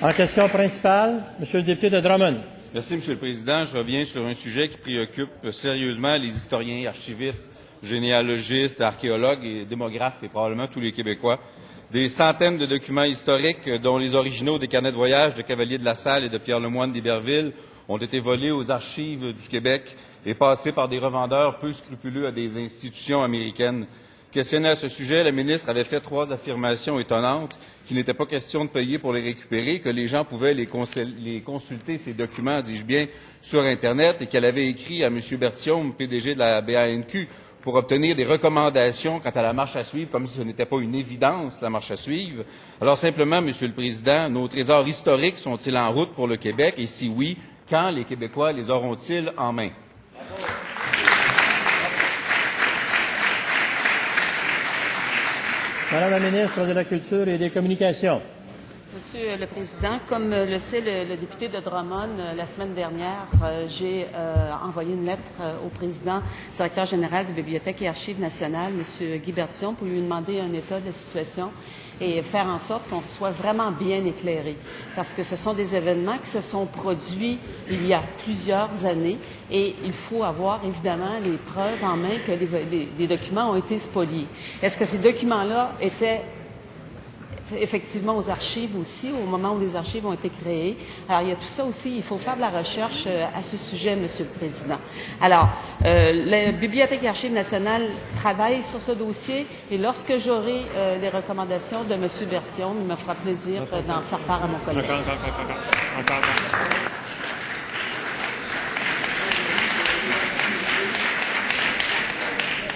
En question principale, Monsieur le député de Drummond. Merci, Monsieur le Président. Je reviens sur un sujet qui préoccupe sérieusement les historiens, archivistes, généalogistes, archéologues et démographes et probablement tous les Québécois. Des centaines de documents historiques, dont les originaux des carnets de voyage de Cavalier de la Salle et de Pierre Lemoine d'Iberville, ont été volés aux archives du Québec et passés par des revendeurs peu scrupuleux à des institutions américaines. Questionnée à ce sujet, la ministre avait fait 3 affirmations étonnantes, qu'il n'était pas question de payer pour les récupérer, que les gens pouvaient les consulter, ces documents, dis-je bien, sur Internet, et qu'elle avait écrit à M. Berthiaume, PDG de la BANQ, pour obtenir des recommandations quant à la marche à suivre, comme si ce n'était pas une évidence, la marche à suivre. Alors simplement, Monsieur le Président, nos trésors historiques sont-ils en route pour le Québec? Et si oui, quand les Québécois les auront-ils en main? Madame la ministre de la Culture et des Communications. Monsieur le Président, comme le sait le député de Drummond, la semaine dernière, j'ai envoyé une lettre au président, directeur général de Bibliothèque et Archives nationales, M. Guy Berthiaume, pour lui demander un état de la situation et faire en sorte qu'on soit vraiment bien éclairé. Parce que ce sont des événements qui se sont produits il y a plusieurs années et il faut avoir évidemment les preuves en main que les documents ont été spoliés. Est-ce que ces documents-là étaient effectivement aux archives aussi, au moment où les archives ont été créées? Alors, il y a tout ça aussi. Il faut faire de la recherche à ce sujet, Monsieur le Président. Alors, la Bibliothèque et Archives nationales travaille sur ce dossier et lorsque j'aurai les recommandations de M. Berthiaume, il me fera plaisir d'en faire part à mon collègue.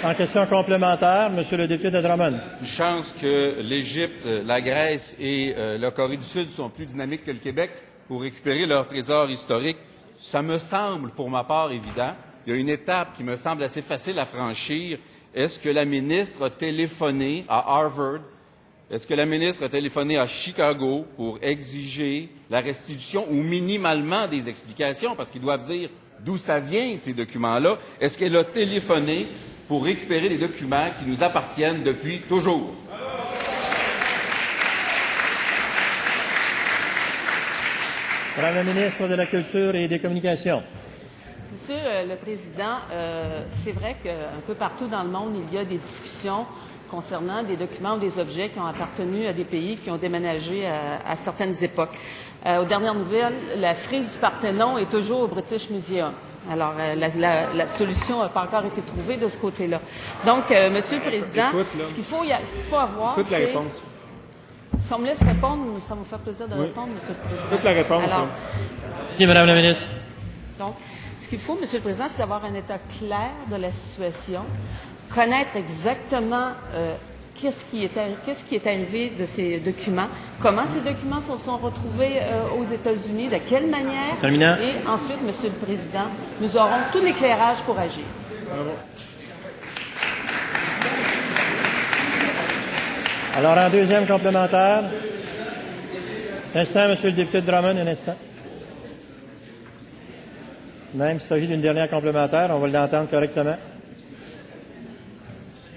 En question complémentaire, Monsieur le député de Drummond. Une chance que l'Égypte, la Grèce et la Corée du Sud sont plus dynamiques que le Québec pour récupérer leurs trésors historiques. Ça me semble, pour ma part, évident. Il y a une étape qui me semble assez facile à franchir. Est-ce que la ministre a téléphoné à Harvard? Est-ce que la ministre a téléphoné à Chicago pour exiger la restitution ou minimalement des explications? Parce qu'ils doivent dire d'où ça vient, ces documents-là. Est-ce qu'elle a téléphoné pour récupérer des documents qui nous appartiennent depuis toujours? Madame la ministre de la Culture et des Communications. Monsieur le Président, c'est vrai qu'un peu partout dans le monde, il y a des discussions concernant des documents ou des objets qui ont appartenu à des pays qui ont déménagé à certaines époques. Aux dernières nouvelles, la frise du Parthénon est toujours au British Museum. Alors, la solution n'a pas encore été trouvée de ce côté-là. Donc, Monsieur le Président, ce qu'il faut avoir, c'est... Si on me laisse répondre, ça me fait plaisir de répondre, Monsieur le Président. Toute la réponse. Alors, Oui, Madame la ministre. donc, ce qu'il faut, Monsieur le Président, c'est d'avoir un état clair de la situation, connaître exactement qu'est-ce qui est arrivé de ces documents, comment ces documents se sont retrouvés aux États-Unis, de quelle manière. Terminant. Et ensuite, Monsieur le Président, nous aurons tout l'éclairage pour agir. Bravo. Alors, en deuxième complémentaire, un instant, Monsieur le député de Drummond, un instant. Même s'il s'agit d'une dernière complémentaire, on va l'entendre correctement.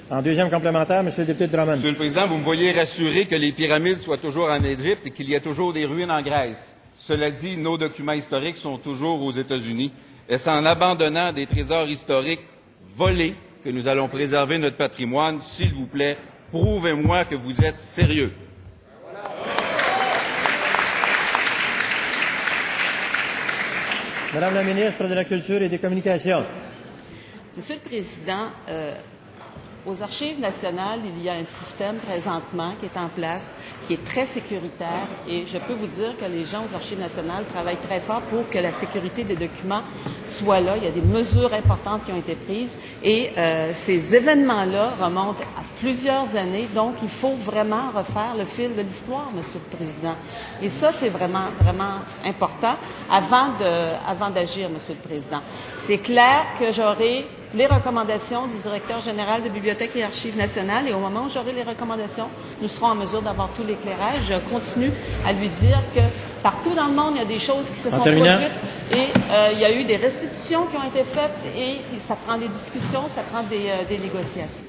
En deuxième complémentaire, Monsieur le député de Drummond. Monsieur le Président, vous me voyez rassurer que les pyramides soient toujours en Égypte et qu'il y ait toujours des ruines en Grèce. Cela dit, nos documents historiques sont toujours aux États-Unis. Est-ce en abandonnant des trésors historiques volés que nous allons préserver notre patrimoine? S'il vous plaît, prouvez-moi que vous êtes sérieux. Madame la ministre de la Culture et des Communications. Monsieur le Président, aux Archives nationales, il y a un système présentement qui est en place, qui est très sécuritaire et je peux vous dire que les gens aux Archives nationales travaillent très fort pour que la sécurité des documents soit là. Il y a des mesures importantes qui ont été prises et ces événements-là remontent à plusieurs années, donc il faut vraiment refaire le fil de l'histoire, Monsieur le Président. Et ça, c'est vraiment, vraiment important avant d'agir, Monsieur le Président. C'est clair que j'aurai les recommandations du directeur général de Bibliothèque et Archives nationales et au moment où j'aurai les recommandations, nous serons en mesure d'avoir tout l'éclairage. Je continue à lui dire que partout dans le monde, il y a des choses qui se sont produites et il y a eu des restitutions qui ont été faites et ça prend des discussions, ça prend des négociations.